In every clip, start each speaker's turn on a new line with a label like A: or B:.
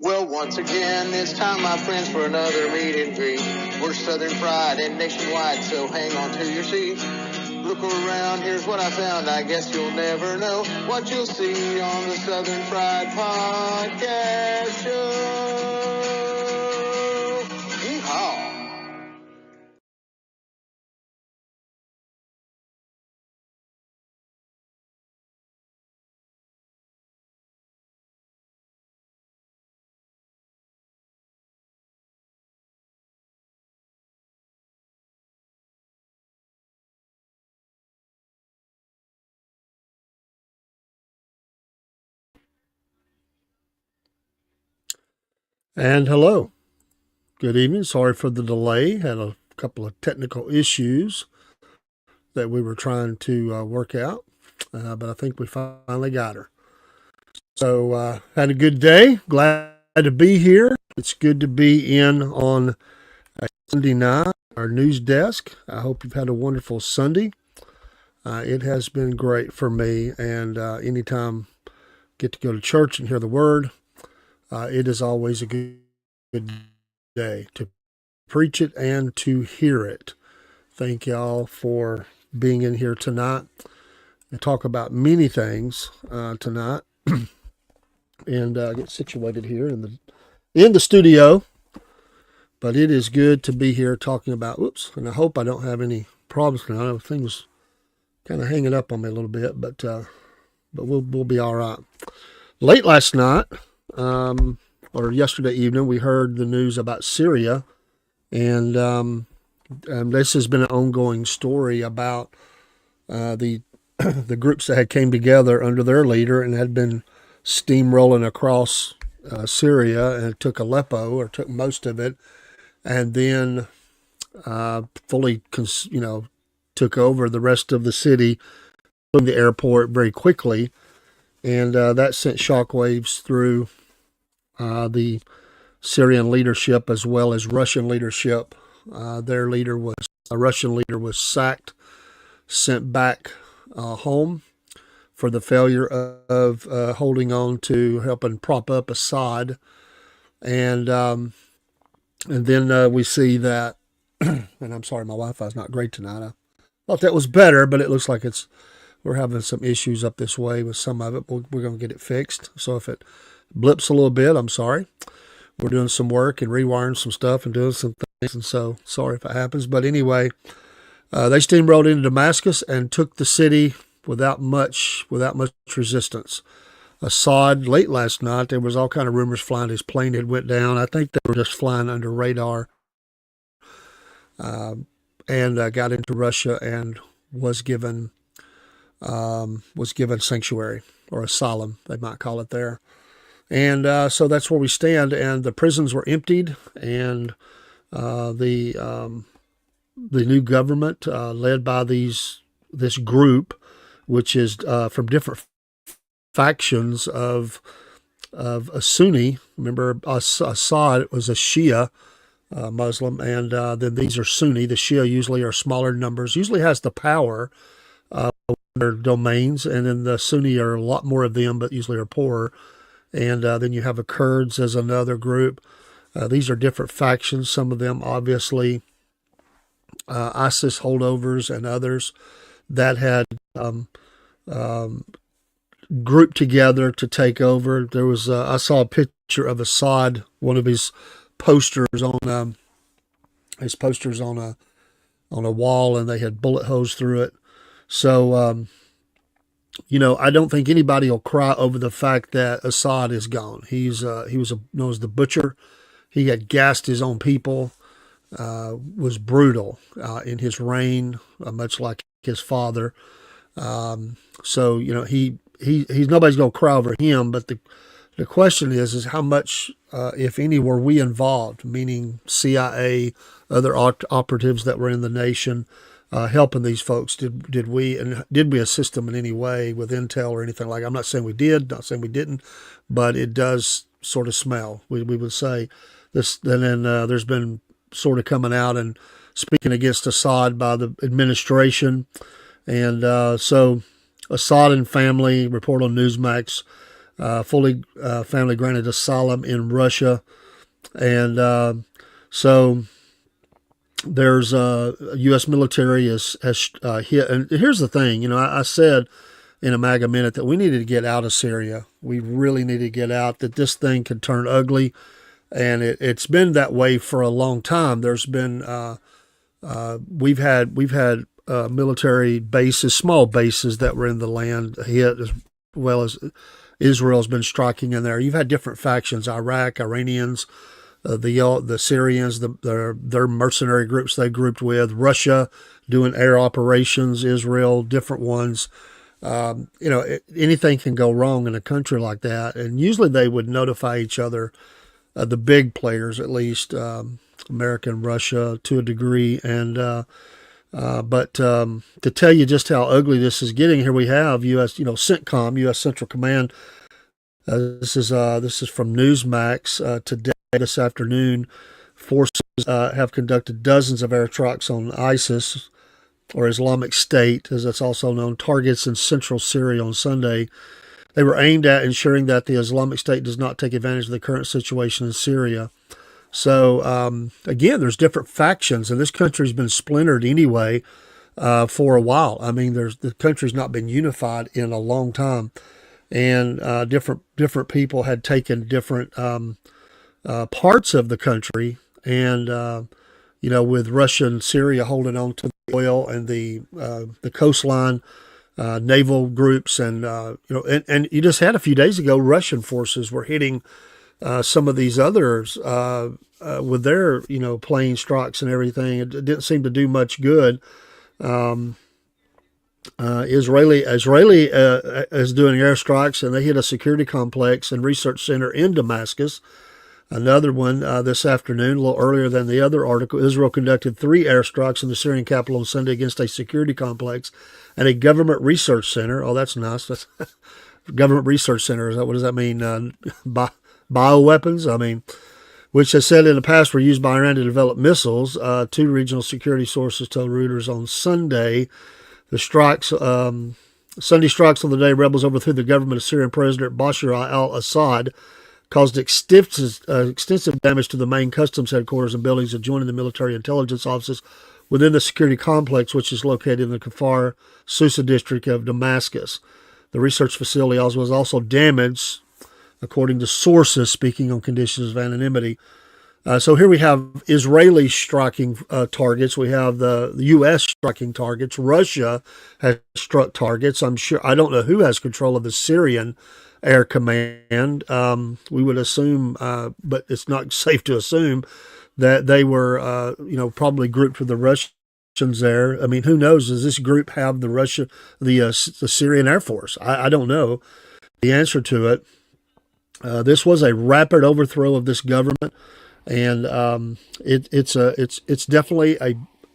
A: Well, once again, it's time, my friends, for another meet and greet. We're Southern Fried and nationwide, so hang on to your seat. Look around, here's what I found. I guess you'll never know what you'll see on the Southern Fried Podcast Show. Yeehaw!
B: And hello. Good evening. Sorry for the delay. Had a couple of technical issues that we were trying to work out, but I think we finally got her. So, had a good day. Glad to be here. It's good to be in on a Sunday night, our news desk. I hope you've had a wonderful Sunday. It has been great for me, and anytime I get to go to church and hear the word, it is always a good day to preach it and to hear it. Thank y'all for being in here tonight and talk about many things tonight, and get situated here in the studio. But it is good to be here talking about. Whoops, and I hope I don't have any problems tonight. Everything was kind of hanging up on me a little bit, but we'll be all right. Late last night, or yesterday evening, we heard the news about Syria, and this has been an ongoing story about the the groups that had came together under their leader and had been steamrolling across Syria, and took Aleppo, or took most of it, and then fully, took over the rest of the city, from the airport very quickly, and that sent shockwaves through the Syrian leadership as well as Russian leadership. A Russian leader was sacked, sent back home for the failure of holding on to helping prop up Assad, and then we see that. And I'm sorry, my Wi-Fi is not great tonight. I thought that was better, but it looks like we're having some issues up this way with some of it. We're going to get it fixed. So if it blips a little bit, I'm sorry. We're doing some work and rewiring some stuff and doing some things, and so sorry if it happens. But anyway, they steamrolled into Damascus and took the city without much resistance. Assad, late last night, there was all kind of rumors flying his plane had went down. I think they were just flying under radar, and got into Russia and was given sanctuary, or asylum, they might call it there. And so that's where we stand. And the prisons were emptied, and the new government, led by this group, which is from different factions of a Sunni. Remember, Assad was a Shia Muslim, and then these are Sunni. The Shia usually are smaller numbers, usually has the power their domains, and then the Sunni are a lot more of them, but usually are poorer. And then you have the Kurds as another group. These are different factions. Some of them obviously ISIS holdovers, and others that had grouped together to take over. There was I saw a picture of Assad, one of his posters on a wall, and they had bullet holes through it. So I don't think anybody will cry over the fact that Assad is gone. He was known as the butcher. He had gassed his own people. Was brutal in his reign, much like his father. So he's nobody's going to cry over him. But the question is how much, if any, were we involved? Meaning CIA, other operatives that were in the nation, helping these folks. Did we assist them in any way with intel or anything like that? I'm not saying we did, not saying we didn't, but it does sort of smell. We would say this. And then there's been sort of coming out and speaking against Assad by the administration, and so Assad and family report on Newsmax fully family granted asylum in Russia. And so there's U.S. military has hit. And here's the thing, I said in a MAGA minute that we needed to get out of Syria. We really need to get out, that this thing could turn ugly. And it's been that way for a long time. There's been we've had military bases, small bases that were in the land hit, as well as Israel's been striking in there. You've had different factions: Iraq, Iranians, the Syrians, their mercenary groups they grouped with, Russia doing air operations, Israel, different ones. Anything can go wrong in a country like that, and usually they would notify each other, the big players at least, America and Russia to a degree, but to tell you just how ugly this is getting, here we have U.S. CENTCOM, U.S. Central Command. This is from Newsmax today. This afternoon, forces have conducted dozens of airstrikes on ISIS, or Islamic State, as it's also known, targets in central Syria on Sunday. They were aimed at ensuring that the Islamic State does not take advantage of the current situation in Syria. So, again, there's different factions, and this country's been splintered anyway for a while. I mean, the country's not been unified in a long time, and different people had taken different parts of the country, and with Russia and Syria holding on to the oil and the coastline, naval groups, and and you just had a few days ago, Russian forces were hitting some of these others with their plane strikes and everything. It didn't seem to do much good. Israeli is doing airstrikes, and they hit a security complex and research center in Damascus. Another one this afternoon, a little earlier than the other article. Israel conducted 3 airstrikes in the Syrian capital on Sunday against a security complex and a government research center. Oh, that's nice. That's government research center. What does that mean? Bioweapons? I mean, which has said in the past were used by Iran to develop missiles. 2 regional security sources told Reuters on Sunday. The strikes, Sunday strikes on the day rebels overthrew the government of Syrian President Bashar al-Assad, caused extensive damage to the main customs headquarters and buildings adjoining the military intelligence offices within the security complex, which is located in the Kfar Susa district of Damascus. The research facility was also damaged, according to sources speaking on conditions of anonymity. So here we have Israeli striking targets. We have the U.S. striking targets. Russia has struck targets. I don't know who has control of the Syrian Air Command. We would assume, but it's not safe to assume, that they were, probably grouped with the Russians there. I mean, who knows? Does this group have the Syrian Air Force? I don't know the answer to it. This was a rapid overthrow of this government, and it's definitely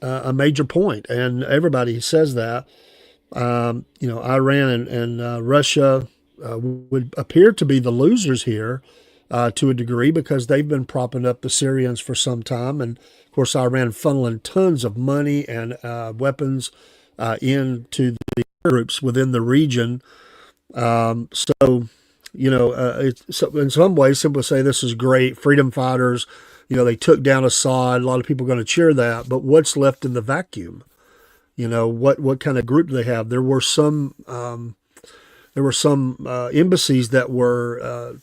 B: a major point, and everybody says that. Iran and Russia would appear to be the losers here to a degree, because they've been propping up the Syrians for some time, and of course Iran funneling tons of money and weapons into the groups within the region. So in some ways, simply say this is great. Freedom fighters, they took down Assad. A lot of people are going to cheer that. But what's left in the vacuum? What kind of group do they have? There were some embassies that were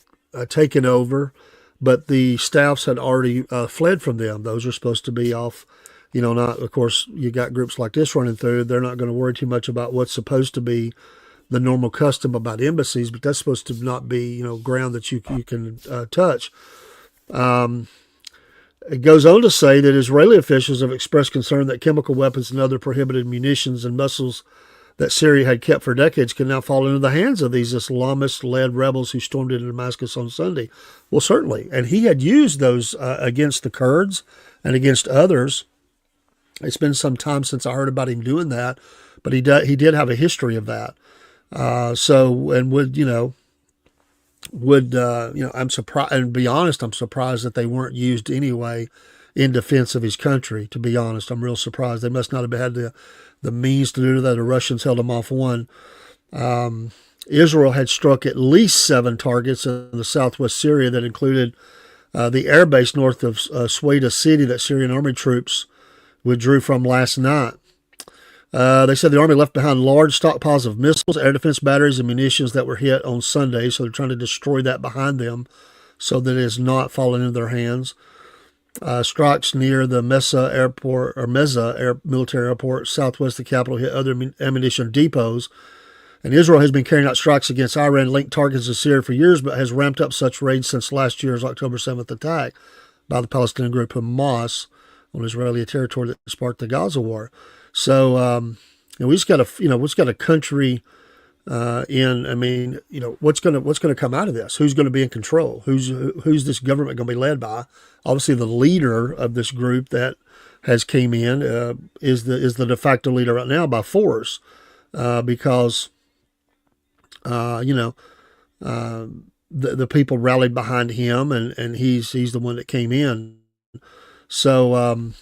B: taken over, but the staffs had already fled from them. Those are supposed to be off. Not, of course, you got groups like this running through. They're not going to worry too much about what's supposed to be the normal custom about embassies, but that's supposed to not be, ground that you can touch. It goes on to say that Israeli officials have expressed concern that chemical weapons and other prohibited munitions and missiles that Syria had kept for decades can now fall into the hands of these Islamist-led rebels who stormed into Damascus on Sunday. Well, certainly. And he had used those against the Kurds and against others. It's been some time since I heard about him doing that, but he did have a history of that. I'm surprised, and to be honest, I'm surprised that they weren't used anyway in defense of his country. To be honest, I'm real surprised. They must not have had the means to do that. The Russians held them off one. Israel had struck at least 7 targets in the southwest Syria that included the air base north of Sweda city that Syrian army troops withdrew from last night. They said the army left behind large stockpiles of missiles, air defense batteries, and munitions that were hit on Sunday, so they're trying to destroy that behind them so that it is not falling into their hands. Strikes near the Meza military airport southwest of the capital hit other ammunition depots. And Israel has been carrying out strikes against Iran-linked targets in Syria for years, but has ramped up such raids since last year's October 7th attack by the Palestinian group Hamas on Israeli territory that sparked the Gaza war. So we just got a country in. I mean, what's going to come out of this? Who's going to be in control? Who's this government going to be led by? Obviously, the leader of this group that has came in is the de facto leader right now by force, because the people rallied behind him, and he's the one that came in. So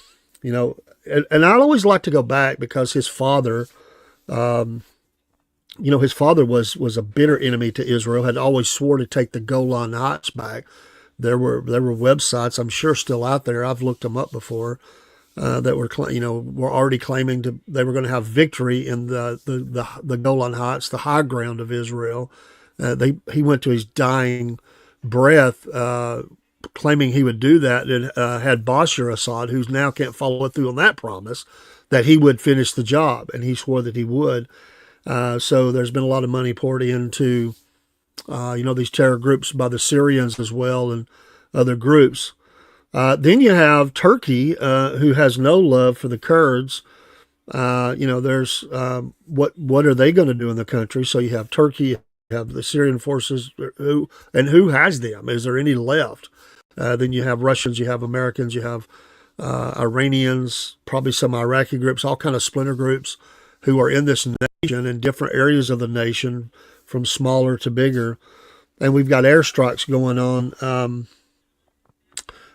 B: and I'd always like to go back because his father, his father was a bitter enemy to Israel. Had always swore to take the Golan Heights back. There were websites, I'm sure, still out there. I've looked them up before, that were already claiming they were going to have victory in the Golan Heights, the high ground of Israel. He went to his dying breath, claiming he would do that, and had Bashar Assad, who's now can't follow through on that promise, that he would finish the job, and he swore that he would. So there's been a lot of money poured into these terror groups by the Syrians as well, and other groups. Then you have Turkey, who has no love for the Kurds. There's what are they going to do in the country? So you have Turkey, you have the Syrian forces, who has them? Is there any left? Then you have Russians, you have Americans, you have Iranians, probably some Iraqi groups, all kind of splinter groups who are in this nation in different areas of the nation, from smaller to bigger. And we've got airstrikes going on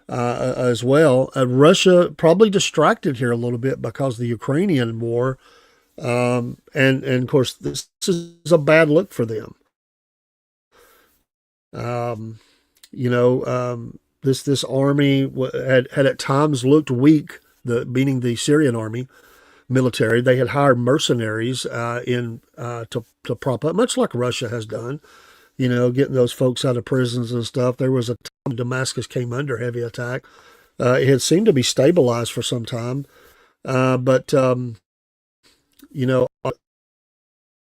B: as well. Russia probably distracted here a little bit because of the Ukrainian war. And of course, this is a bad look for them. This army had at times looked weak, meaning the Syrian army military. They had hired mercenaries to prop up, much like Russia has done, getting those folks out of prisons and stuff. There was a time Damascus came under heavy attack. It had seemed to be stabilized for some time, but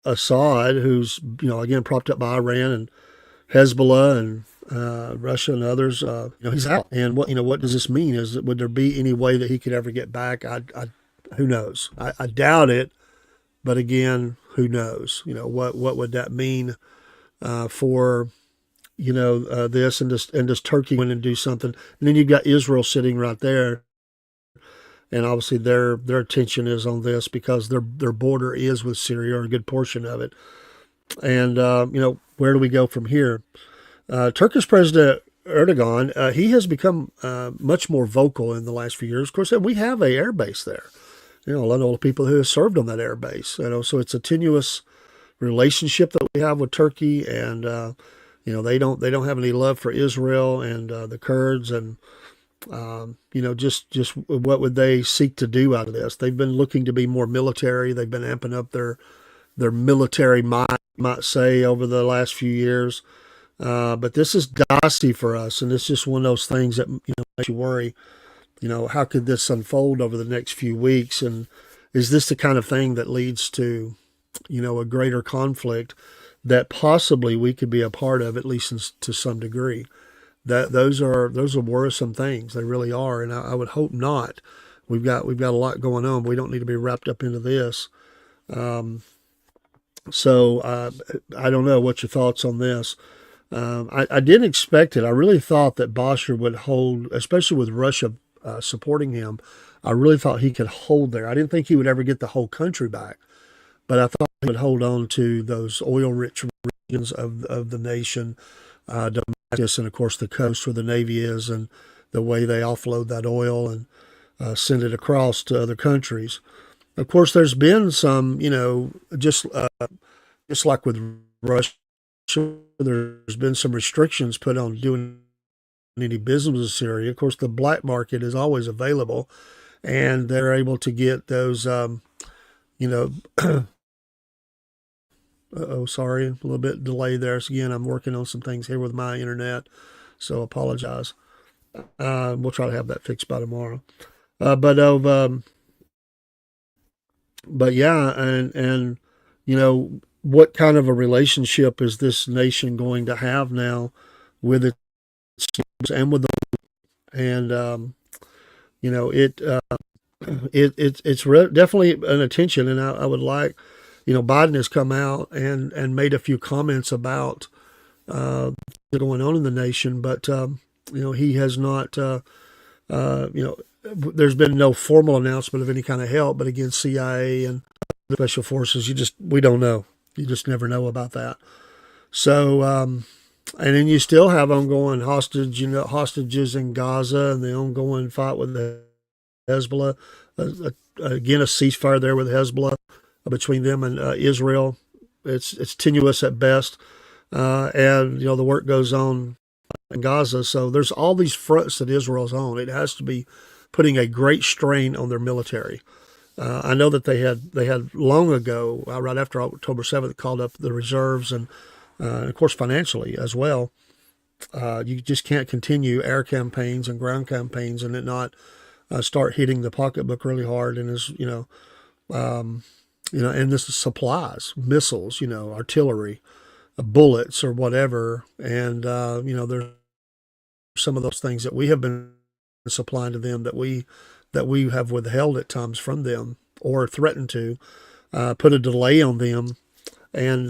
B: Assad, who's again propped up by Iran and Hezbollah and Russia and others, he's out. And what does this mean? Would there be any way that he could ever get back? Who knows? I doubt it, but again, who knows? What would that mean for this, and does Turkey win and do something? And then you've got Israel sitting right there, and obviously their attention is on this because their border is with Syria, or a good portion of it. And where do we go from here? Turkish President Erdogan, he has become much more vocal in the last few years. Of course, we have an air base there. A lot of people who have served on that air base. So it's a tenuous relationship that we have with Turkey, and they don't have any love for Israel and the Kurds, and just what would they seek to do out of this? They've been looking to be more military. They've been amping up their military might, you might say, over the last few years. But this is dicey for us, and it's just one of those things that makes you worry. How could this unfold over the next few weeks, and is this the kind of thing that leads to a greater conflict that possibly we could be a part of, at least to some degree? Those are worrisome things. They really are, and I would hope not. We've got a lot going on. We don't need to be wrapped up into this. So I don't know. What's your thoughts on this? I didn't expect it. I really thought that Bashar would hold, especially with Russia supporting him. I really thought he could hold there. I didn't think he would ever get the whole country back, but I thought he would hold on to those oil-rich regions of the nation, Damascus, and of course the coast where the Navy is, and the way they offload that oil and send it across to other countries. Of course, there's been some, just like with Russia. There's been some restrictions put on doing any business in Syria. Of course, the black market is always available, and they're able to get those, you know, oh, sorry, a little bit delay there. So again, I'm working on some things here with my internet, so apologize. We'll try to have that fixed by tomorrow. Uh, but of but yeah, and what kind of a relationship is this nation going to have now with its and with the and it definitely an attention, and I would like, Biden has come out and made a few comments about what's going on in the nation, but he has not there's been no formal announcement of any kind of help, but again, CIA and the special forces, we don't know. You just never know about that. So, and then you still have ongoing hostages in Gaza, and the ongoing fight with the Hezbollah. Again, a ceasefire there with Hezbollah between them and Israel. It's tenuous at best, and the work goes on in Gaza. So there's all these fronts that Israel's on. It has to be putting a great strain on their military. I know that they had long ago, right after October 7th, called up the reserves, and of course financially as well. You just can't continue air campaigns and ground campaigns and it not start hitting the pocketbook really hard. And and this is supplies, missiles, artillery, bullets or whatever. And there's some of those things that we have been supplying to them that we have withheld at times from them or threatened to put a delay on them. And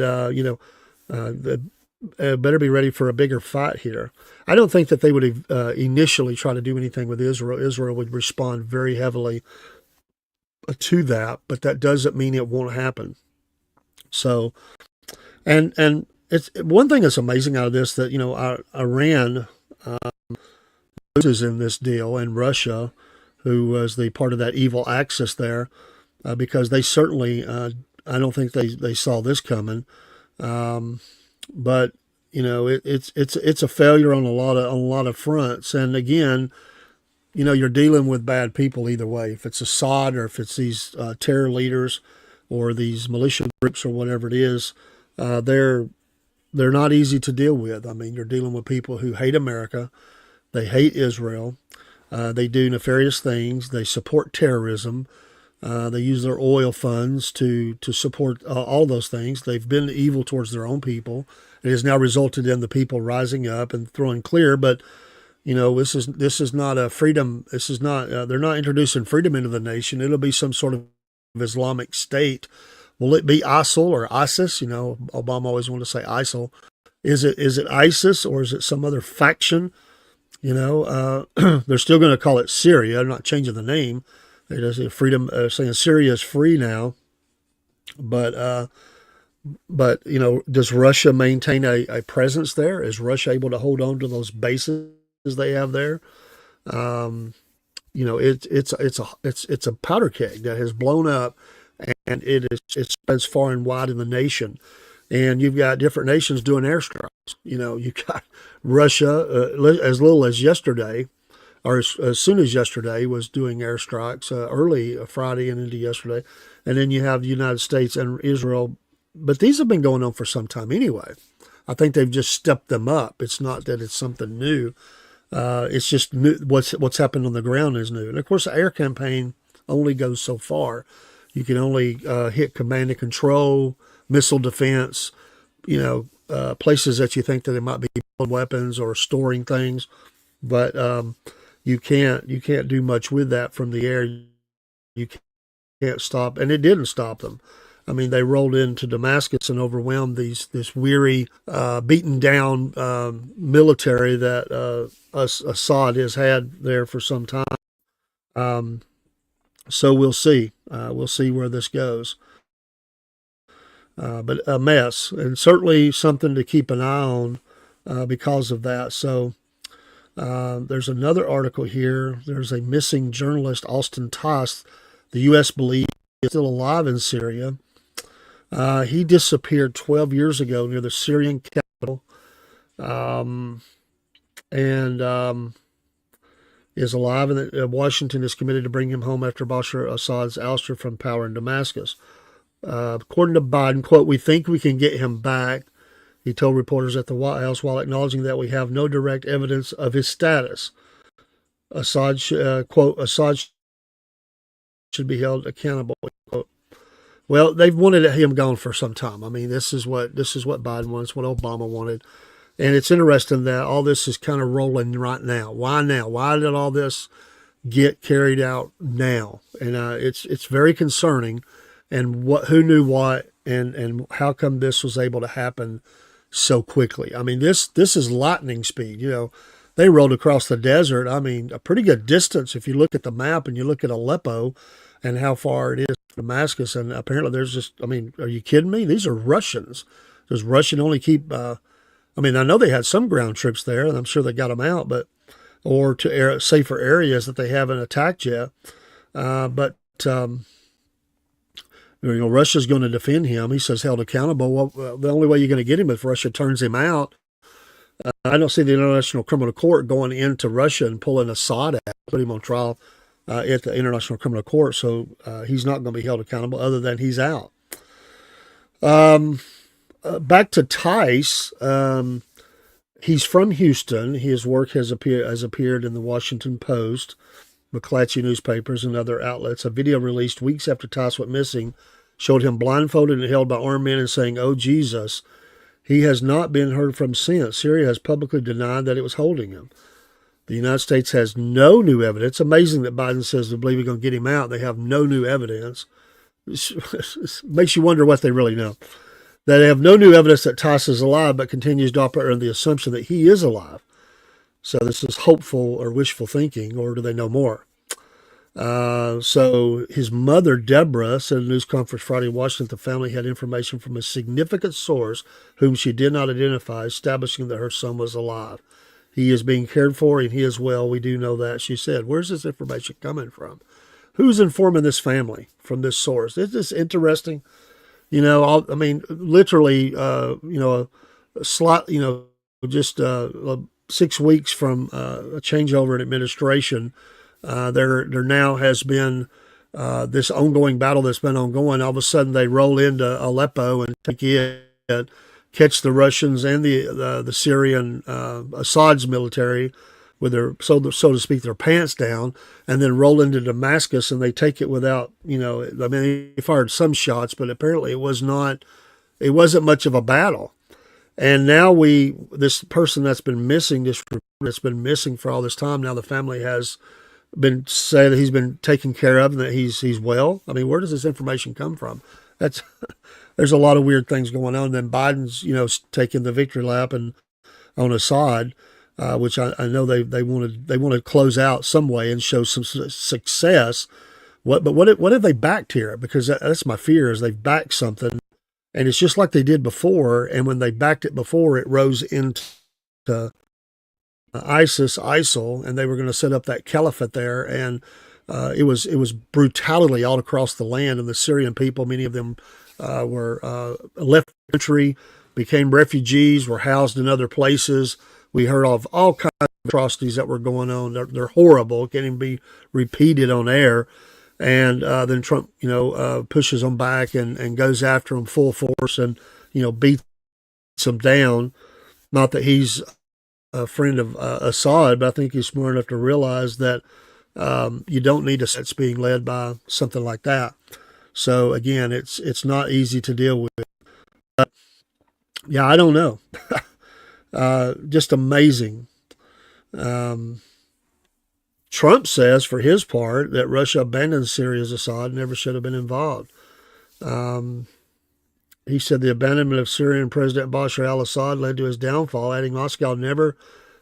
B: better be ready for a bigger fight here. I don't think that they would initially try to do anything with Israel. Israel would respond very heavily to that, but that doesn't mean it won't happen. So, and it's one thing that's amazing out of this, that Iran loses in this deal, and Russia, who was the part of that evil axis there, because they certainly I don't think they saw this coming. But it's a failure on a lot of fronts. And again, you're dealing with bad people either way. If it's Assad or if it's these terror leaders or these militia groups or whatever it is, they're not easy to deal with. I mean, you're dealing with people who hate America, they hate Israel, they do nefarious things, they support terrorism. They use their oil funds to support all those things. They've been evil towards their own people. It has now resulted in the people rising up and throwing clear. But this is not a freedom. This is not. They're not introducing freedom into the nation. It'll be some sort of Islamic State. Will it be ISIL or ISIS? Obama always wanted to say ISIL. Is it ISIS or is it some other faction? They're still going to call it Syria. They're not changing the name. There's a freedom, saying Syria is free now, but does Russia maintain a presence there? Is Russia able to hold on to those bases they have there? It's a powder keg that has blown up, and it spreads far and wide in the nation. And you've got different nations doing airstrikes. You've got Russia as little as yesterday, or as soon as yesterday, was doing airstrikes early Friday and into yesterday. And then you have the United States and Israel. But these have been going on for some time anyway. I think they've just stepped them up. It's not that it's something new. It's just new. What's happened on the ground is new. And of course, the air campaign only goes so far. You can only hit command and control, missile defense, places that you think that they might be weapons or storing things. But you can't do much with that from the air. You can't stop, and it didn't stop them. I mean, they rolled into Damascus and overwhelmed this weary, beaten down military that Assad has had there for some time. So we'll see. We'll see where this goes. But a mess, and certainly something to keep an eye on because of that. So. There's another article here. There's a missing journalist, Austin Toss. The U.S. believes he's still alive in Syria. He disappeared 12 years ago near the Syrian capital, um, and is alive, and Washington is committed to bring him home after Bashar Assad's ouster from power in Damascus. According to Biden, quote, "We think we can get him back," he told reporters at the White House, while acknowledging that we have no direct evidence of his status. Quote, "Assad should be held accountable." Quote. Well, they've wanted him gone for some time. I mean, this is what Biden wants, what Obama wanted. And it's interesting that all this is kind of rolling right now. Why now? Why did all this get carried out now? And it's very concerning. And who knew what, and how come this was able to happen so quickly? I mean, this is lightning speed. You know, they rolled across the desert. I mean, a pretty good distance if you look at the map and you look at Aleppo and how far it is to Damascus. And apparently, there's just, I mean, are you kidding me? These are Russians. Does Russia only keep? I mean, I know they had some ground troops there, and I'm sure they got them out, or to safer areas that they haven't attacked yet. But Russia's going to defend him. He says held accountable. Well, the only way you're going to get him is if Russia turns him out. I don't see the International Criminal Court going into Russia and pulling Assad out, put him on trial at the International Criminal Court. So he's not going to be held accountable other than he's out. Back to Tice. He's from Houston. His work has appeared in the Washington Post, McClatchy newspapers, and other outlets. A video released weeks after Tice went missing showed him blindfolded and held by armed men and saying, "Oh, Jesus." He has not been heard from since. Syria has publicly denied that it was holding him. The United States has no new evidence. Amazing that Biden says they believe we're going to get him out. They have no new evidence. It makes you wonder what they really know. That they have no new evidence that Tice is alive, but continues to operate on the assumption that he is alive. So this is hopeful or wishful thinking, or do they know more? So his mother, Deborah, said in a news conference Friday in Washington the family had information from a significant source whom she did not identify, establishing that her son was alive. He is being cared for and he is well. We do know that, she said. Where's this information coming from? Who's informing this family from this source? Isn't this interesting? You know, I mean, literally, a slight, just 6 weeks from a changeover in administration, there now has been this ongoing battle that's been ongoing. All of a sudden, they roll into Aleppo and take it, catch the Russians and the Syrian Assad's military with their so to speak their pants down, and then roll into Damascus and they take it without I mean, they fired some shots, but apparently it wasn't much of a battle. And now this person that's been missing, that's been missing for all this time, now the family has been say that he's been taken care of and that he's well. I mean, where does this information come from? There's a lot of weird things going on. Then Biden's taking the victory lap and on Assad, which I know they want to close out some way and show some success. What have they backed here? Because that's my fear, is they've backed something, and it's just like they did before. And when they backed it before, it rose into ISIL, and they were going to set up that caliphate there, and it was brutality all across the land. And the Syrian people, many of them were left the country, became refugees, were housed in other places. We heard of all kinds of atrocities that were going on. They're horrible, can't even be repeated on air. And then Trump, pushes them back and goes after them full force and, beats them down. Not that he's a friend of Assad, but I think he's smart enough to realize that you don't need a that's being led by something like that. So again, it's not easy to deal with. But, yeah, I don't know. Just amazing. Trump says, for his part, that Russia abandoned Syria's Assad, never should have been involved. He said the abandonment of Syrian President Bashar al-Assad led to his downfall, adding Moscow never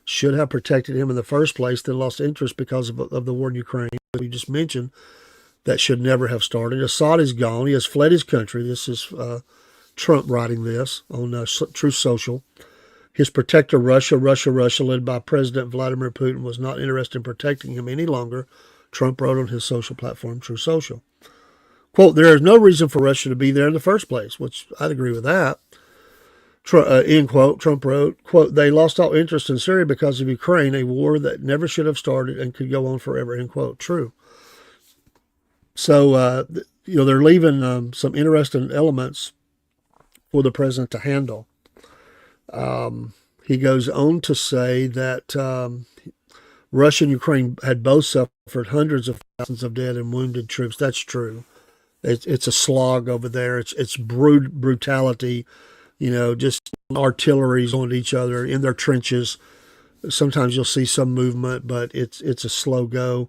B: should have protected him in the first place, then lost interest because of the war in Ukraine, as we just mentioned. That should never have started. Assad is gone. He has fled his country. This is Trump writing this on Truth Social. His protector, Russia, led by President Vladimir Putin, was not interested in protecting him any longer, Trump wrote on his social platform, Truth Social. Quote, there is no reason for Russia to be there in the first place, which I'd agree with that. End quote. Trump wrote, quote, they lost all interest in Syria because of Ukraine, a war that never should have started and could go on forever, end quote. True. So, they're leaving some interesting elements for the president to handle. He goes on to say that Russia and Ukraine had both suffered hundreds of thousands of dead and wounded troops. That's true. It's a slog over there. It's brutality, just artillery's on each other in their trenches. Sometimes you'll see some movement, but it's a slow go.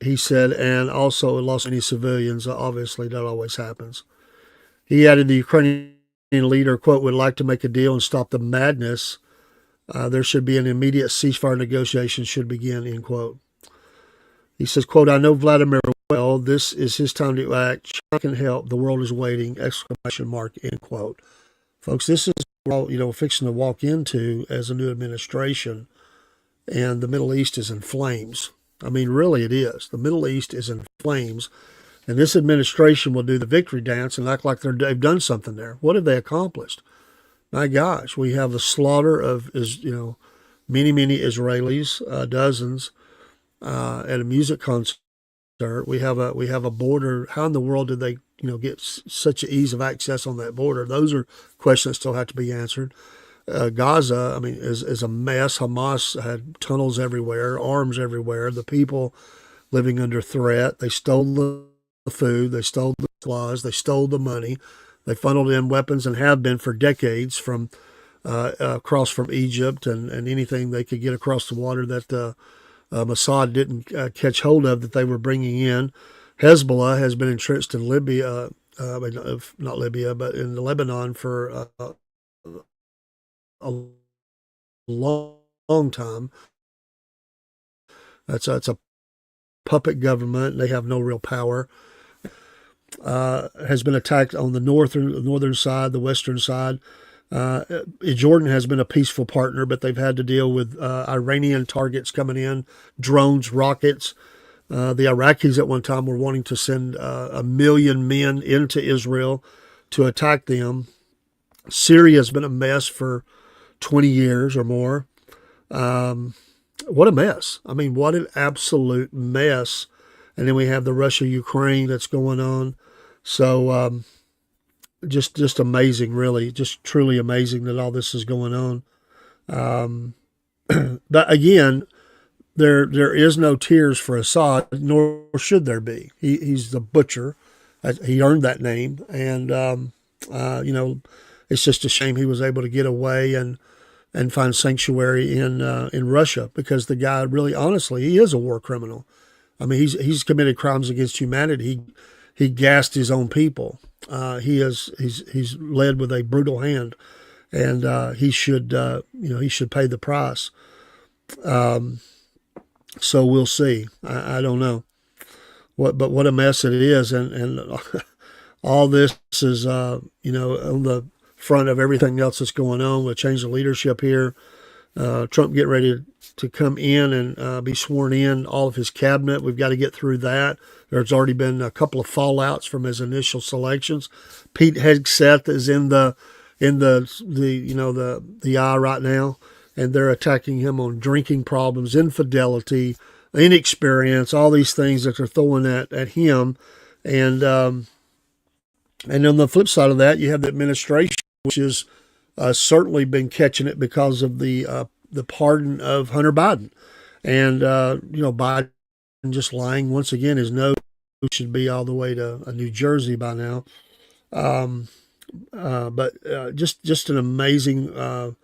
B: He said, and also it lost many civilians. Obviously, that always happens. He added the Ukrainian leader, quote, would like to make a deal and stop the madness. There should be an immediate ceasefire negotiation should begin, end quote. He says, quote, I know Vladimir well. This is his time to act. China can help. The world is waiting, exclamation mark, end quote. Folks, this is what we're fixing to walk into as a new administration, and the Middle East is in flames. I mean, really it is. The Middle East is in flames, and this administration will do the victory dance and act like they've done something there. What have they accomplished? My gosh, we have the slaughter of, many, many Israelis, dozens, at a music concert. We have a border. How in the world did they, get such ease of access on that border? Those are questions that still have to be answered. Gaza, is a mess. Hamas had tunnels everywhere, arms everywhere. The people living under threat. They stole the food. They stole the supplies. They stole the money. They funneled in weapons and have been for decades from across from Egypt and anything they could get across the water that Mossad didn't catch hold of that they were bringing in. Hezbollah has been entrenched in Libya, not Libya, but in Lebanon for a long time. It's a puppet government. They have no real power. Has been attacked on the northern side, the western side. Jordan has been a peaceful partner, but they've had to deal with Iranian targets coming in, drones, rockets. The Iraqis at one time were wanting to send 1 million men into Israel to attack them. Syria has been a mess for 20 years or more. What a mess. What an absolute mess. And then we have the Russia-Ukraine that's going on. So just amazing, really. Just truly amazing that all this is going on. But again, there is no tears for Assad, nor should there be. He's the butcher. He earned that name. And, it's just a shame he was able to get away and find sanctuary in Russia, because the guy really, honestly, he is a war criminal. He's committed crimes against humanity. He gassed his own people. He's led with a brutal hand, and he should pay the price. So we'll see. I don't know but what a mess it is, and all this is on the front of everything else that's going on with change of leadership here. Trump getting ready to come in and be sworn in, all of his cabinet. We've got to get through that. There's already been a couple of fallouts from his initial selections. Pete Hegseth is in the eye right now, and they're attacking him on drinking problems, infidelity, inexperience, all these things that they're throwing at him. And on the flip side of that, you have the administration, which has certainly been catching it because of the pardon of Hunter Biden. And, Biden just lying once again. His nose should be all the way to New Jersey by now. But just an amazing,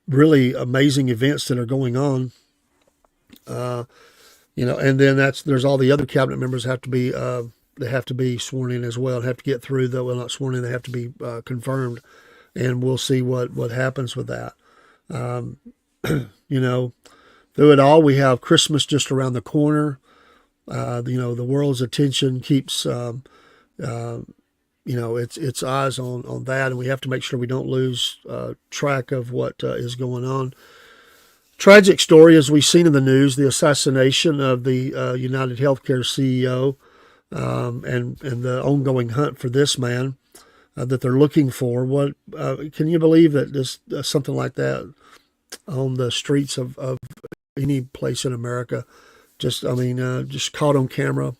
B: really amazing events that are going on. And then there's all the other cabinet members have to be, they have to be sworn in as well, have to get through, though. Well, not sworn in, they have to be confirmed. And we'll see what happens with that. Through it all, we have Christmas just around the corner. The world's attention keeps, its eyes on that, and we have to make sure we don't lose track of what is going on. Tragic story, as we've seen in the news, the assassination of the United Healthcare CEO. and the ongoing hunt for this man that they're looking for. What can you believe that this something like that on the streets of any place in America? Just caught on camera.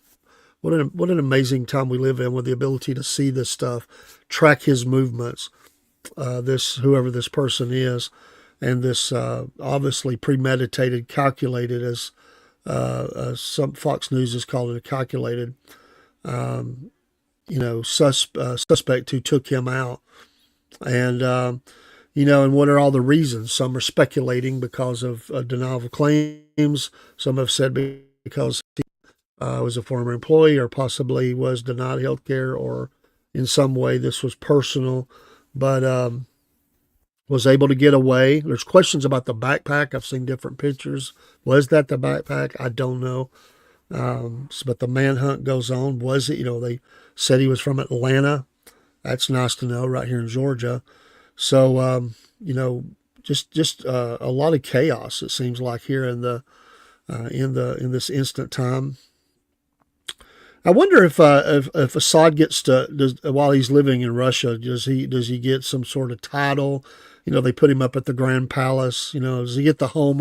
B: What an amazing time we live in with the ability to see this stuff, track his movements. This whoever this person is, and this obviously premeditated, calculated, as some Fox News is calling it, calculated. Suspect who took him out, and and what are all the reasons? Some are speculating because of denial of claims. Some have said because he was a former employee, or possibly was denied health care, or in some way this was personal, but was able to get away. There's questions about the backpack. I've seen different pictures. Was that the backpack? I don't know. But the manhunt goes on. Was it? They said he was from Atlanta. That's nice to know, right here in Georgia. So, just a lot of chaos. It seems like here in this instant time. I wonder if Assad gets while he's living in Russia, does he get some sort of title? They put him up at the Grand Palace. Does he get the home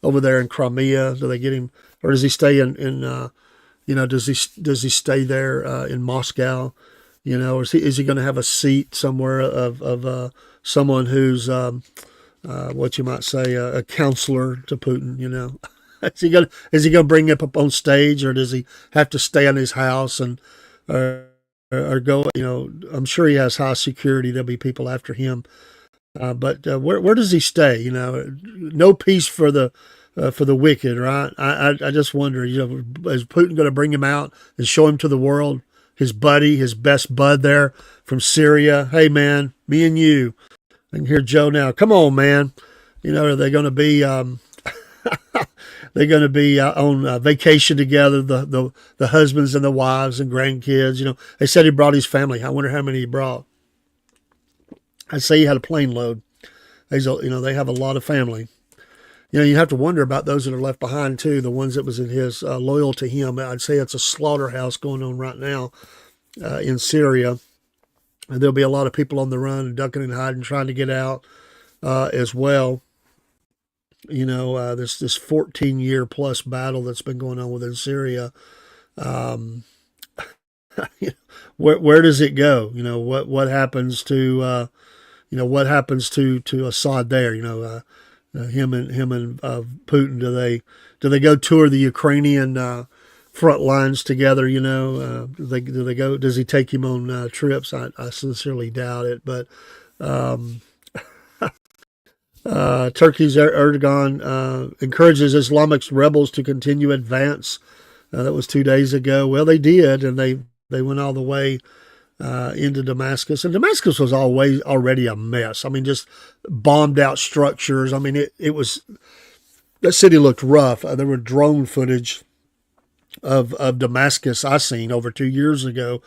B: over there in Crimea? Do they get him, or does he stay does he stay there in Moscow? Or is he going to have a seat somewhere of someone who's what you might say a counselor to Putin? Is he gonna bring him up on stage, or does he have to stay in his house and or go? I'm sure he has high security. There'll be people after him. But where does he stay? No peace for the wicked, right? I just wonder. Is Putin going to bring him out and show him to the world? His buddy, his best bud there from Syria. Hey man, me and you. I can hear Joe now. Come on, man. Are they going to be? They're going to be on vacation together. The husbands and the wives and grandkids. They said he brought his family. I wonder how many he brought. I'd say he had a plane load. They have a lot of family. You have to wonder about those that are left behind too. The ones that was in his loyal to him. I'd say it's a slaughterhouse going on right now in Syria. And there'll be a lot of people on the run, ducking and hiding, trying to get out as well. This 14-year plus battle that's been going on within Syria. Where does it go? What happens to what happens to Assad there? Him and Putin. Do they go tour the Ukrainian front lines together? Do they go? Does he take him on trips? I sincerely doubt it, but. Turkey's Erdogan encourages Islamic rebels to continue advance. That was 2 days ago. Well, they did, and they went all the way into Damascus. And Damascus was already a mess. Just bombed out structures. It was, that city looked rough. There were drone footage of Damascus I seen over 2 years ago.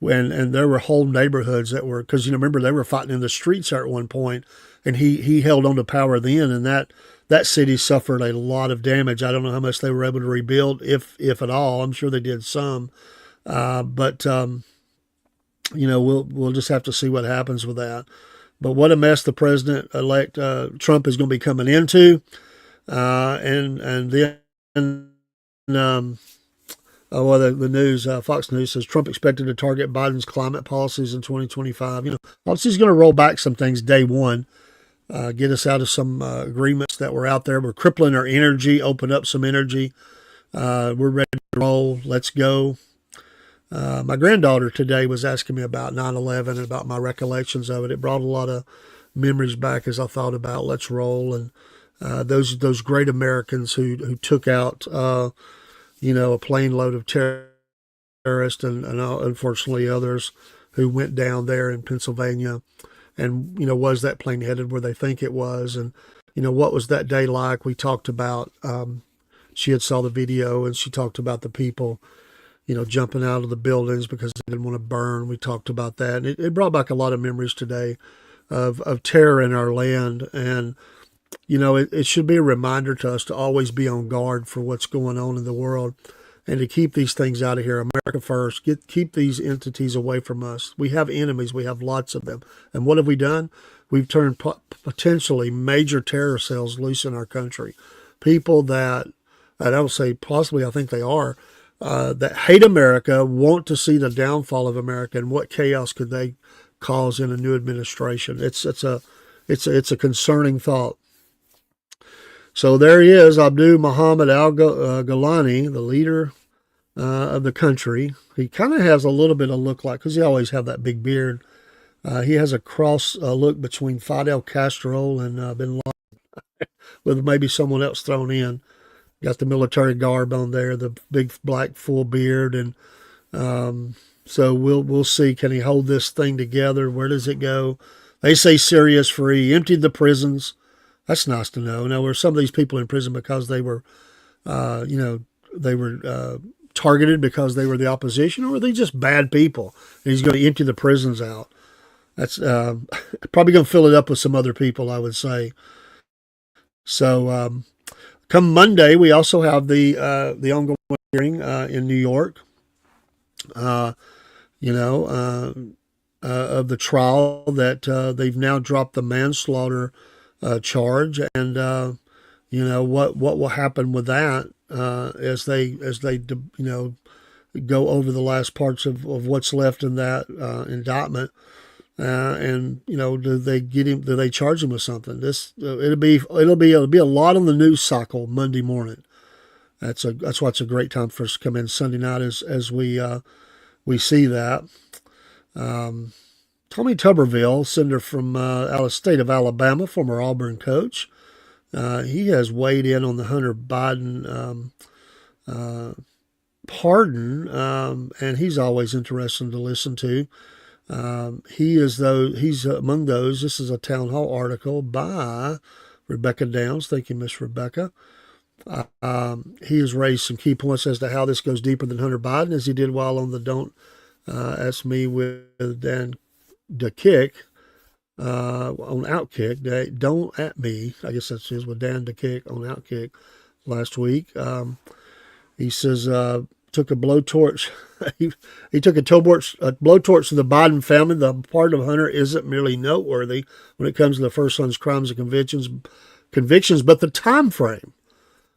B: And there were whole neighborhoods that were, because remember they were fighting in the streets there at one point, and he held on to power then, and that city suffered a lot of damage. I don't know how much they were able to rebuild, if at all. I'm sure they did some, but we'll just have to see what happens with that. But what a mess the president-elect Trump is going to be coming into, and then. The news, Fox News says Trump expected to target Biden's climate policies in 2025. Obviously he's going to roll back some things day one, get us out of some agreements that were out there. We're crippling our energy, open up some energy. We're ready to roll. Let's go. My granddaughter today was asking me about 9/11 and about my recollections of it. It brought a lot of memories back as I thought about let's roll and those great Americans who took out a plane load of terrorists and unfortunately others who went down there in Pennsylvania. And, was that plane headed where they think it was? And, what was that day like? We talked about, she had saw the video and she talked about the people, jumping out of the buildings because they didn't want to burn. We talked about that. And it brought back a lot of memories today of terror in our land. And, it should be a reminder to us to always be on guard for what's going on in the world. and to keep these things out of here. America first. Keep these entities away from us. We have enemies. We have lots of them. And what have we done? We've turned potentially major terror cells loose in our country. People that, and I would say possibly, I think they are, that hate America, want to see the downfall of America, and what chaos could they cause in a new administration? It's a concerning thought. So there he is, Abdul Muhammad al-Gulani, the leader of the country. He kind of has a little bit of look like, because he always have that big beard. He has a cross look between Fidel Castro and Bin Laden, with maybe someone else thrown in. Got the military garb on there, the big black full beard, and so we'll see. Can he hold this thing together? Where does it go? They say Syria's free. He emptied the prisons. That's nice to know. Now, were some of these people in prison because they were, they were targeted because they were the opposition, or were they just bad people? And he's going to empty the prisons out. That's probably going to fill it up with some other people, I would say. So come Monday, we also have the ongoing hearing in New York. Of the trial that they've now dropped the manslaughter charge, and what will happen with that as they go over the last parts of what's left in that indictment, and do they get him? Do they charge him with something? It'll be a lot on the news cycle Monday morning. That's why it's a great time for us to come in Sunday night as we see that. Tommy Tuberville, senator from out of the state of Alabama, former Auburn coach, he has weighed in on the Hunter Biden pardon, and he's always interesting to listen to. He's among those. This is a town hall article by Rebecca Downs. Thank you, Miss Rebecca. He has raised some key points as to how this goes deeper than Hunter Biden, as he did while on the Don't Ask Me with Dan DeKick on Outkick. Don't at me, I guess that's his, with Dan DeKick on Outkick last week. He says took a blowtorch. he took a blowtorch to the Biden family. The part of Hunter isn't merely noteworthy when it comes to the first son's crimes and convictions, but the time frame.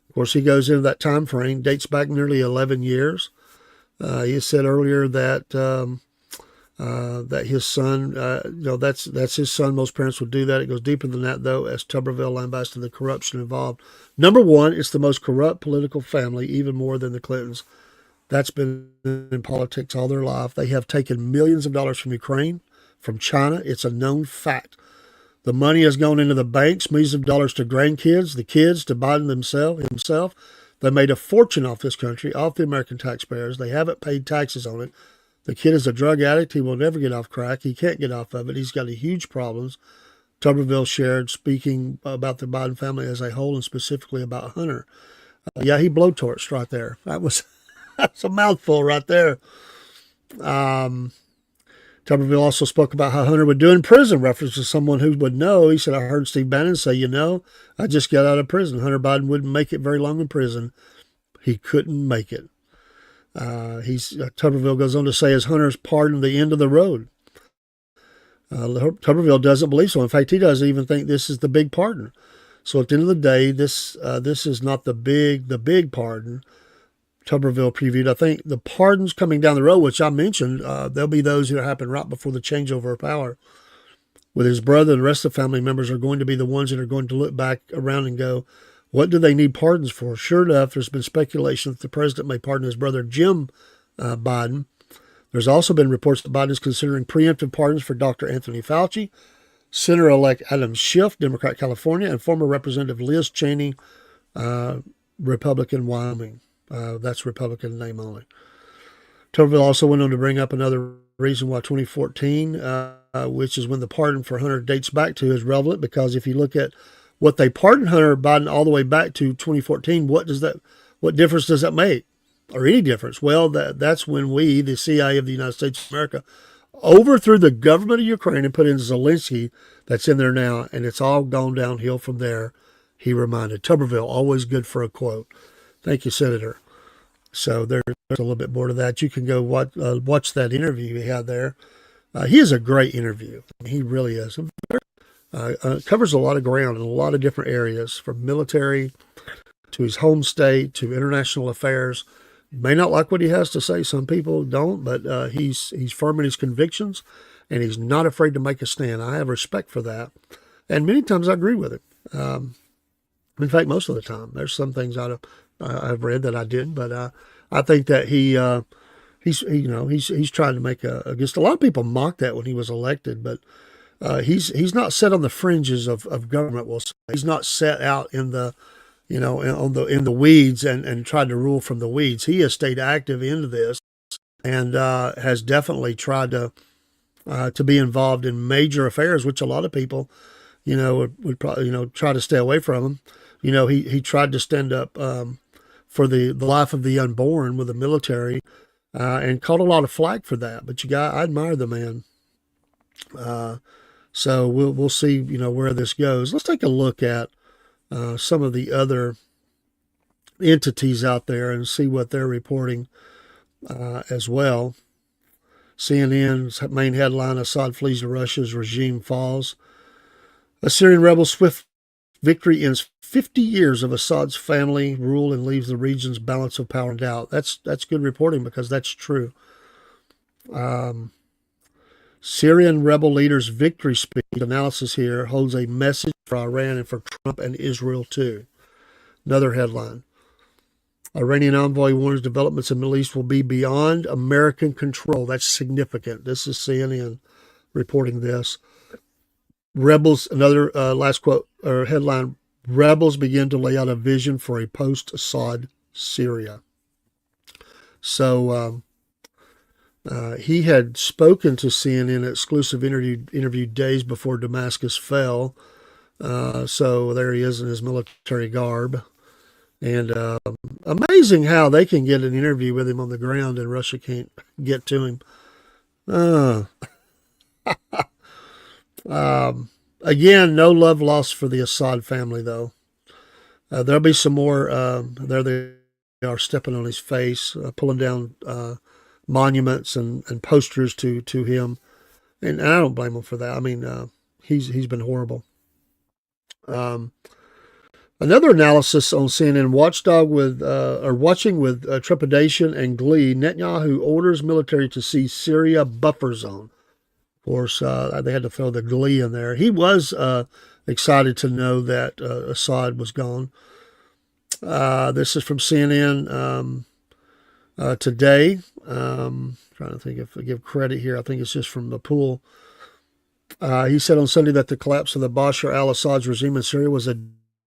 B: Of course, he goes into that time frame, dates back nearly 11 years. He said earlier that that his son, that's his son. Most parents would do that. It goes deeper than that, though, as Tuberville lambasted the corruption involved. Number one, it's the most corrupt political family, even more than the Clintons. That's been in politics all their life. They have taken millions of dollars from Ukraine, from China. It's a known fact. The money has gone into the banks, millions of dollars to grandkids, the kids, to Biden himself. They made a fortune off this country, off the American taxpayers. They haven't paid taxes on it. The kid is a drug addict. He will never get off crack. He can't get off of it. He's got huge problems. Tuberville shared, speaking about the Biden family as a whole and specifically about Hunter. He blowtorched right there. That's a mouthful right there. Tuberville also spoke about how Hunter would do in prison, reference to someone who would know. He said, I heard Steve Bannon say, I just got out of prison. Hunter Biden wouldn't make it very long in prison. He couldn't make it. Tuberville goes on to say, is Hunter's pardon the end of the road? Tuberville doesn't believe so. In fact, he doesn't even think this is the big pardon. So at the end of the day, this is not the big pardon. Tuberville previewed. I think the pardons coming down the road, which I mentioned, there'll be those who happen right before the changeover of power. With his brother and the rest of the family members are going to be the ones that are going to look back around and go, what do they need pardons for? Sure enough, there's been speculation that the president may pardon his brother Jim Biden. There's also been reports that Biden is considering preemptive pardons for Dr. Anthony Fauci, Senator-elect Adam Schiff, Democrat California, and former Representative Liz Cheney, Republican Wyoming. That's Republican name only. Tuberville also went on to bring up another reason why 2014, which is when the pardon for Hunter dates back to, is relevant, because if you look at what they pardoned Hunter Biden all the way back to 2014, what difference does that make? Or any difference? Well, that's when we, the CIA of the United States of America, overthrew the government of Ukraine and put in Zelensky, that's in there now, and it's all gone downhill from there, he reminded. Tuberville, always good for a quote. Thank you, Senator. So there's a little bit more to that. You can go watch that interview he had there. He is a great interview. He really is. Covers a lot of ground in a lot of different areas, from military to his home state to international affairs. You may not like what he has to say. Some people don't, but he's firm in his convictions, and he's not afraid to make a stand. I have respect for that, and many times I agree with him. In fact, most of the time, there's some things I've read that I didn't, but I think that he's trying to make against a lot of people mock that when he was elected, but he's not set on the fringes of government. We'll say he's not set out in the in the weeds and tried to rule from the weeds. He has stayed active into this and has definitely tried to be involved in major affairs, which a lot of people would probably try to stay away from him. He tried to stand up for the life of the unborn with the military, and caught a lot of flack for that. But I admire the man. So we'll see where this goes. Let's take a look at some of the other entities out there and see what they're reporting as well. CNN's main headline: Assad flees to Russia's regime falls. Assyrian rebels swift victory ends 50 years of Assad's family rule and leaves the region's balance of power in doubt. That's good reporting, because that's true. Syrian rebel leaders' victory speech analysis here holds a message for Iran and for Trump and Israel too. Another headline: Iranian envoy warns developments in the Middle East will be beyond American control. That's significant. This is CNN reporting this. Rebels, another last quote or headline: rebels begin to lay out a vision for a post-Assad Syria. So he had spoken to CNN exclusive interview days before Damascus fell. So there he is in his military garb. And amazing how they can get an interview with him on the ground and Russia can't get to him. Again, no love lost for the Assad family, though. There'll be some more. There they are, stepping on his face, pulling down monuments and posters to him, and I don't blame him for that. I mean, he's been horrible. Another analysis on CNN: watching with trepidation and glee. Netanyahu orders military to seize Syria buffer zone. Of course, they had to throw the glee in there. He was excited to know that Assad was gone. This is from CNN today. Trying to think if I give credit here. I think it's just from the pool. He said on Sunday that the collapse of the Bashar al-Assad's regime in Syria was a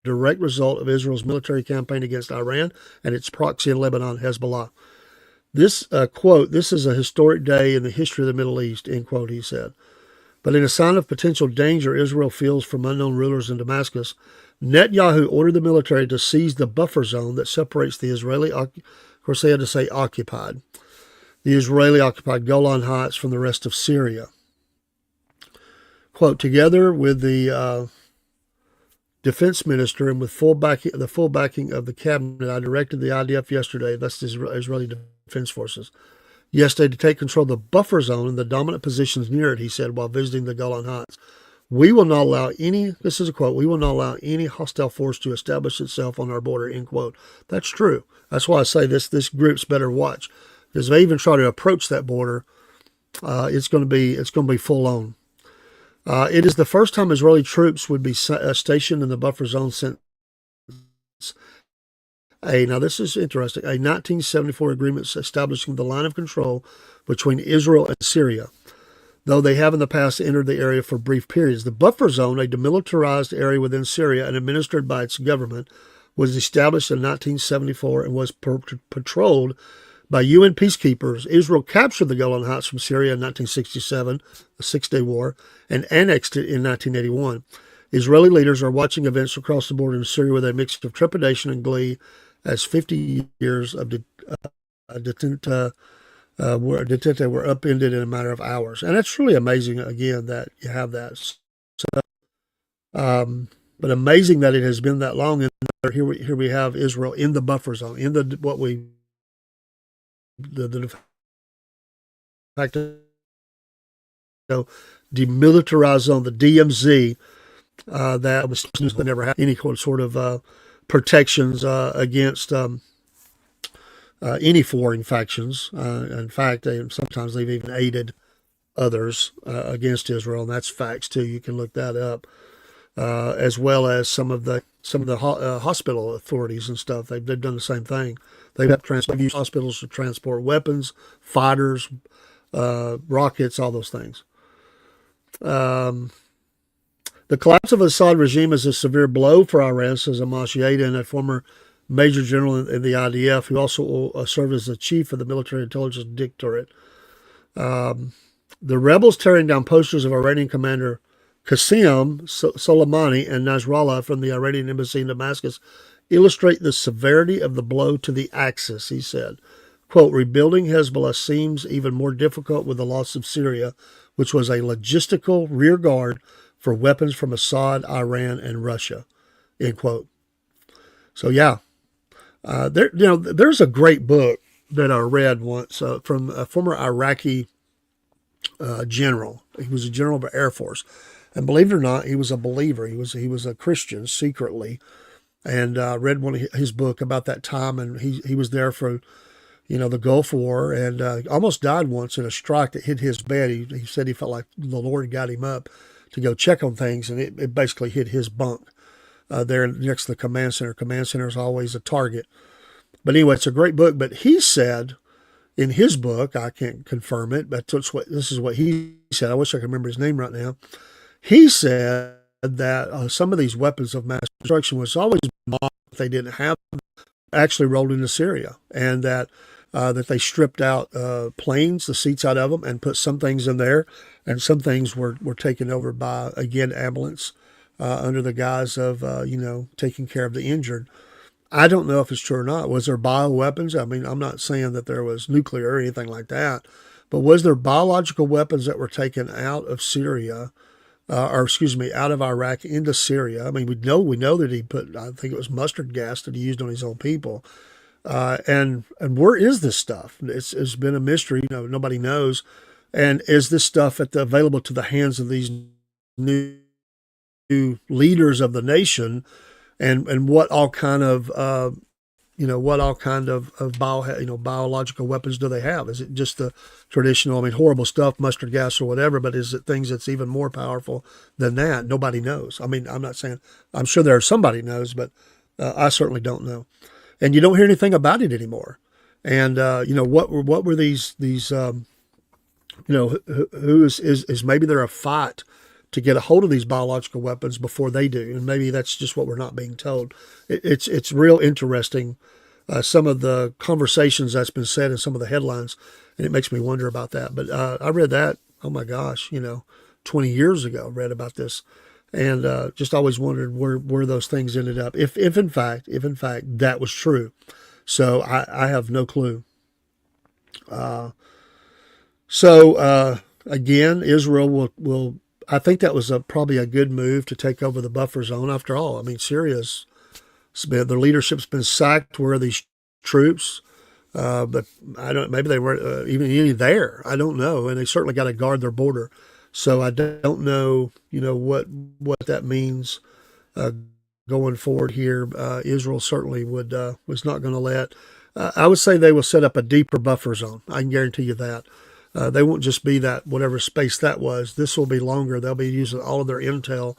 B: direct result of Israel's military campaign against Iran and its proxy in Lebanon, Hezbollah. This quote: "This is a historic day in the history of the Middle East," end quote, he said. But in a sign of potential danger Israel feels from unknown rulers in Damascus, Netanyahu ordered the military to seize the buffer zone that separates the Israeli, of course they had to say occupied, the Israeli-occupied Golan Heights from the rest of Syria. Quote: "Together with the defense minister and with the full backing of the cabinet, I directed the IDF yesterday," that's the Israeli Defense Forces, "yesterday to take control of the buffer zone and the dominant positions near it," he said while visiting the Golan Heights. "We will not allow any," this is a quote, "we will not allow any hostile force to establish itself on our border," end quote. That's true. That's why I say this group's better watch, because if they even try to approach that border, it's going to be full on. It is the first time Israeli troops would be stationed in the buffer zone since now this is interesting, a 1974 agreement establishing the line of control between Israel and Syria, though they have in the past entered the area for brief periods. The buffer zone, a demilitarized area within Syria and administered by its government, was established in 1974 and was patrolled by UN peacekeepers. Israel captured the Golan Heights from Syria in 1967, the Six-Day War, and annexed it in 1981. Israeli leaders are watching events across the border in Syria with a mix of trepidation and glee, as 50 years of detente were upended in a matter of hours. And it's really amazing, again, that you have that. So, but amazing that it has been that long. And here we have Israel in the buffer zone, in what we de facto demilitarized zone, the DMZ, that was never had any sort of protections against any foreign factions. In fact, sometimes they've even aided others against Israel, and that's facts too. You can look that up, as well as some of the hospital authorities and stuff. They've done the same thing. They've used hospitals to transport weapons, fighters, rockets, all those things. The collapse of Assad regime is a severe blow for Iran, says Amash Yadin, a former major general in the IDF, who also served as the chief of the military intelligence directorate. The rebels tearing down posters of Iranian commander Qasem Soleimani and Nasrallah from the Iranian embassy in Damascus illustrate the severity of the blow to the Axis, he said. Quote, rebuilding Hezbollah seems even more difficult with the loss of Syria, which was a logistical rear guard for weapons from Assad, Iran, and Russia, end quote. So, yeah, there's a great book that I read once from a former Iraqi general. He was a general of the Air Force. And believe it or not, he was a believer. He was a Christian secretly. And read one of his book about that time. And he was there for, the Gulf War, and almost died once in a strike that hit his bed. He said he felt like the Lord got him up to go check on things, and it basically hit his bunk there next to the command center. Command center is always a target. But anyway, it's a great book. But he said in his book, I can't confirm it, but this is what he said. I wish I could remember his name right now. He said that some of these weapons of mass destruction was always bombed if they didn't have them, actually rolled into Syria, and that they stripped out planes, the seats out of them, and put some things in there, and some things were taken over by, again, ambulance under the guise of, taking care of the injured. I don't know if it's true or not. Was there bioweapons? I mean, I'm not saying that there was nuclear or anything like that, but was there biological weapons that were taken out of Syria, out of Iraq into Syria? I mean, we know that he put, I think it was mustard gas that he used on his own people. And where is this stuff? It's been a mystery. Nobody knows. And is this stuff available to the hands of these new leaders of the nation? And what all kind of biological weapons do they have? Is it just the traditional, horrible stuff, mustard gas or whatever, but is it things that's even more powerful than that? Nobody knows. I mean, I'm not saying, I'm sure somebody knows, but I certainly don't know. And you don't hear anything about it anymore. And, what were these who is maybe there a fight to get a hold of these biological weapons before they do. And maybe that's just what we're not being told. It's real interesting, some of the conversations that's been said in some of the headlines, and it makes me wonder about that. But I read that, oh my gosh, 20 years ago, read about this, and just always wondered where those things ended up, if in fact that was true. So I have no clue. Again, Israel will I think that was probably a good move to take over the buffer zone. After all, I mean, their leadership's been sacked. Where are these troops? But maybe they weren't even there. I don't know. And they certainly got to guard their border. So I don't know, what that means going forward here. Israel certainly was not going to let. I would say they will set up a deeper buffer zone. I can guarantee you that. They won't just be that whatever space that was. This will be longer. They'll be using all of their intel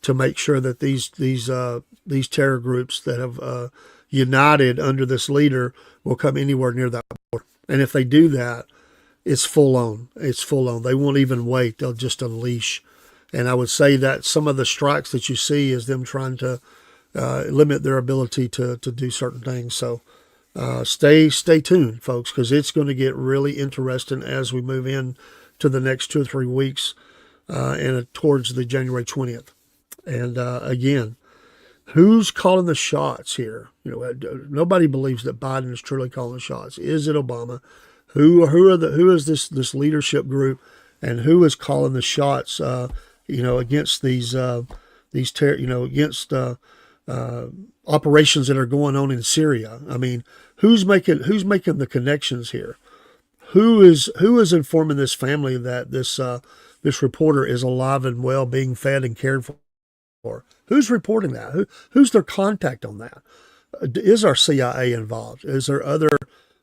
B: to make sure that these terror groups that have united under this leader will come anywhere near that border. And if they do that, it's full on. It's full on. They won't even wait. They'll just unleash. And I would say that some of the strikes that you see is them trying to limit their ability to do certain things. So stay tuned, folks, because it's going to get really interesting as we move in to the next 2 or 3 weeks and towards the January 20th. And again, who's calling the shots here? Nobody believes that Biden is truly calling the shots. Is it Obama? Who is this leadership group, and who is calling the shots? Against these operations that are going on in Syria. I mean, who's making the connections here? Who is informing this family that this reporter is alive and well, being fed and cared for? Who's reporting that? Who's their contact on that? Is our CIA involved? Is there other?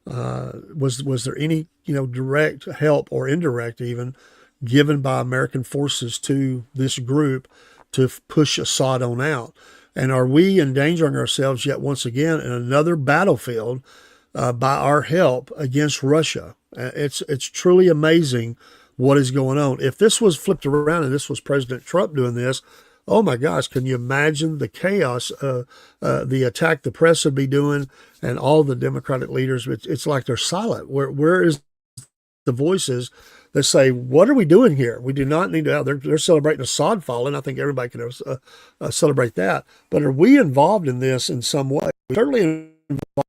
B: Was there any direct help or indirect even given by American forces to this group to push Assad on out? And are we endangering ourselves yet once again in another battlefield by our help against Russia? It's truly amazing what is going on. If this was flipped around and this was President Trump doing this, oh my gosh, can you imagine the chaos, the attack the press would be doing, and all the Democratic leaders? It's like they're silent. Where is the voices that say, what are we doing here? We do not need to. They're celebrating Assad falling. I think everybody can celebrate that. But are we involved in this in some way? We're certainly involved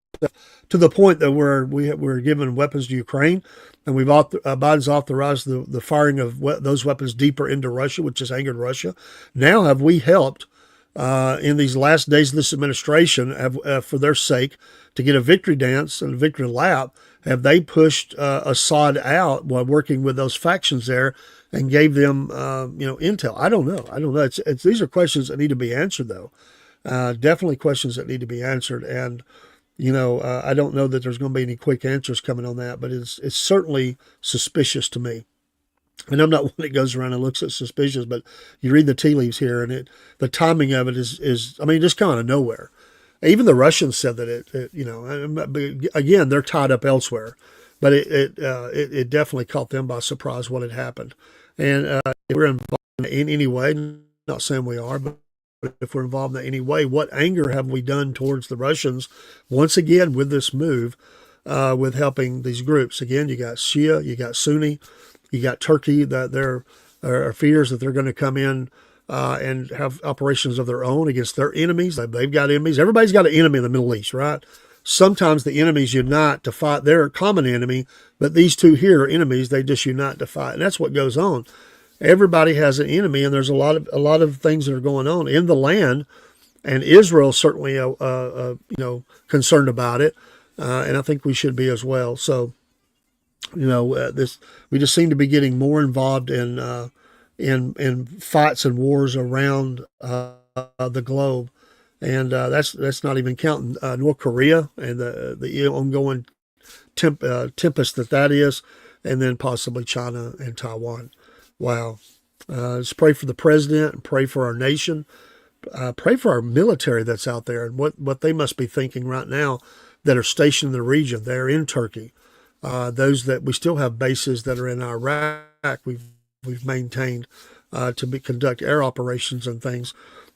B: to the point that we're giving weapons to Ukraine, and Biden's authorized the firing of those weapons deeper into Russia, which has angered Russia. Now, have we helped in these last days of this administration, for their sake, to get a victory dance and a victory lap? Have they pushed Assad out while working with those factions there and gave them intel? I don't know. These are questions that need to be answered, though. Definitely questions that need to be answered. And I don't know that there's going to be any quick answers coming on that, but it's certainly suspicious to me. And I'm not one that goes around and looks at suspicious, but you read the tea leaves here, and the timing of it is just kind of nowhere. Even the Russians said that again, they're tied up elsewhere, but it definitely caught them by surprise what had happened. And if we're involved in any way, not saying we are, but if we're involved in any way, what anger have we done towards the Russians once again with this move, with helping these groups? Again, you got Shia, you got Sunni, you got Turkey, that there are fears that they're going to come in and have operations of their own against their enemies. They've got enemies. Everybody's got an enemy in the Middle East, right? Sometimes the enemies unite to fight their common enemy, but these two here are enemies. They just unite to fight, and that's what goes on. Everybody has an enemy, and there's a lot of things that are going on in the land, and Israel's certainly concerned about it, and I think we should be as well. So, we just seem to be getting more involved in fights and wars around the globe, and that's not even counting North Korea and the ongoing tempest that is, and then possibly China and Taiwan. Wow. Let's pray for the president and pray for our nation. Pray for our military that's out there and what they must be thinking right now that are stationed in the region. They're in Turkey. Those that we still have bases that are in Iraq, we've maintained to conduct air operations and things.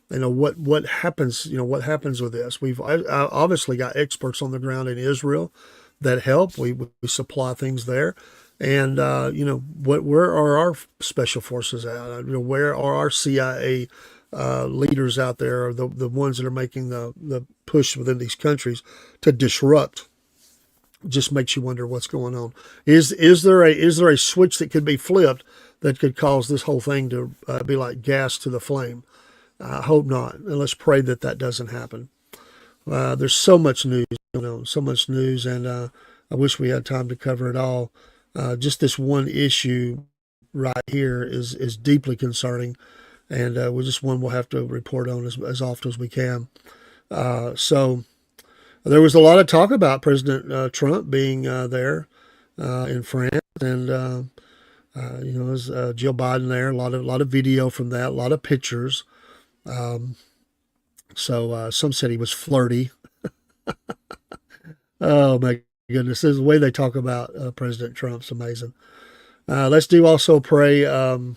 B: What happens? What happens with this? We've obviously got experts on the ground in Israel that help. We supply things there. And, where are our special forces at? Where are our CIA leaders out there, the ones that are making the push within these countries to disrupt? Just makes you wonder what's going on. Is there a switch that could be flipped that could cause this whole thing to be like gas to the flame? I hope not. And let's pray that doesn't happen. There's so much news, and I wish we had time to cover it all. Just this one issue right here is deeply concerning, and we'll have to report on as often as we can. So there was a lot of talk about President Trump being there in France, and was Jill Biden there. A lot of video from that, a lot of pictures. So some said he was flirty. Oh my goodness, this is the way they talk about President Trump's amazing. Let's also pray. What's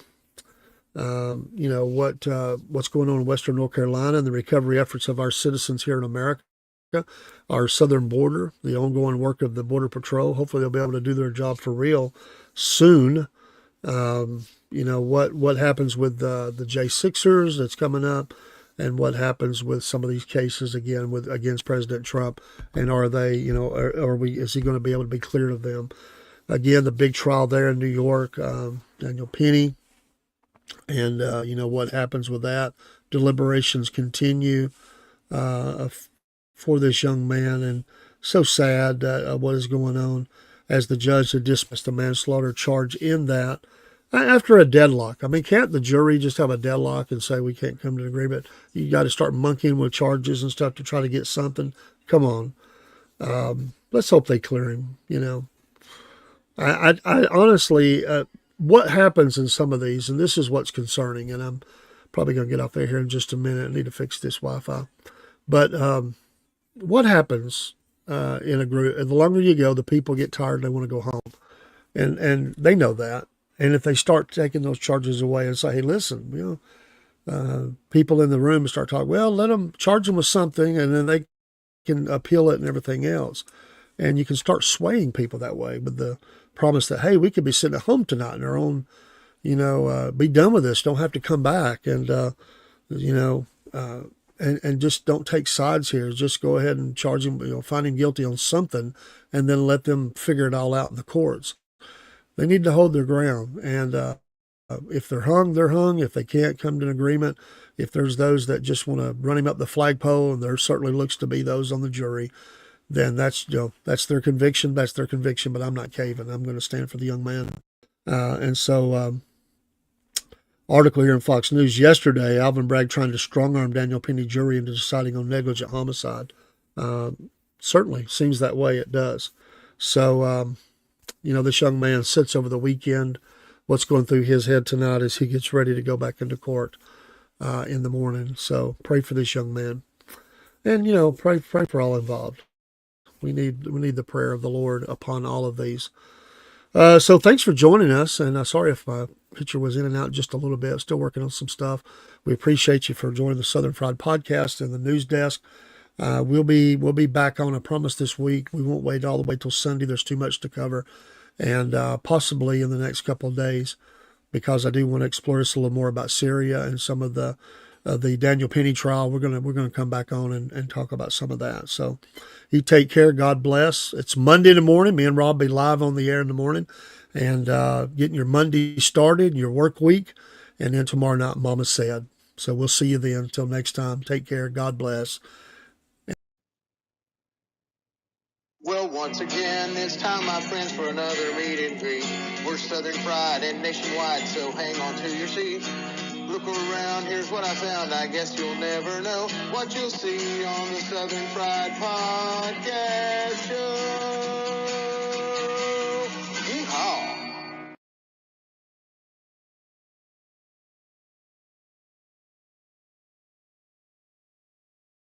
B: going on in Western North Carolina and the recovery efforts of our citizens here in America, our southern border, the ongoing work of the Border Patrol. Hopefully they'll be able to do their job for real soon. What happens with the J6ers that's coming up, and what happens with some of these cases against President Trump, and are they, is he going to be able to be cleared of them? Again, the big trial there in New York, Daniel Penny, and what happens with that. Deliberations continue for this young man, and so sad what is going on. as the judge to dismiss the manslaughter charge in that after a deadlock. I mean, can't the jury just have a deadlock and say we can't come to an agreement? You got to start monkeying with charges and stuff to try to get something. Come on. Let's hope they clear him, you know. I honestly, what happens in some of these, and this is what's concerning, and I'm probably going to get off there here in just a minute. I need to fix this Wi-Fi. But what happens in a group, the longer you go, the people get tired, they want to go home. And they know that. And if they start taking those charges away and say, hey, listen, you know, people in the room start talking, well, let them charge them with something, and then they can appeal it and everything else. And you can start swaying people that way with the promise that, hey, we could be sitting at home tonight in our own, you know, be done with this, don't have to come back. And, you know, and just don't take sides here. Just go ahead and charge him, you know, find him guilty on something, and then let them figure it all out in the courts. They need to hold their ground. And if they're hung, they're hung. If they can't come to an agreement, if there's those that just want to run him up the flagpole, and there certainly looks to be those on the jury, then that's, you know, that's their conviction. That's their conviction. But I'm not caving. I'm going to stand for the young man. And so, article here in Fox News yesterday, Alvin Bragg trying to strong-arm Daniel Penny jury into deciding on negligent homicide. Certainly seems that way. It does. So, you know, this young man sits over the weekend. What's going through his head tonight as he gets ready to go back into court in the morning. So pray for this young man, and you know, pray for all involved. We need the prayer of the Lord upon all of these. So thanks for joining us, and sorry if my picture was in and out just a little bit. Still working on some stuff. We appreciate you for joining the Southern Fried Podcast and the news desk. We'll be back on, I promise, this week. We won't wait all the way till Sunday. There's too much to cover, and possibly in the next couple of days, because I do want to explore this a little more about Syria and some of the Daniel Penny trial. We're gonna come back on and talk about some of that. So you take care. God bless. It's Monday in the morning. Me and Rob will be live on the air in the morning, and getting your Monday started, your work week, and then tomorrow night, Mama said. So we'll see you then. Until next time, take care. God bless.
A: Well, once again, it's time, my friends, for another meet and greet. We're Southern Fried and nationwide, so hang on to your seat. Look around, here's what I found. I guess you'll never know what you'll see on the Southern Fried Podcast.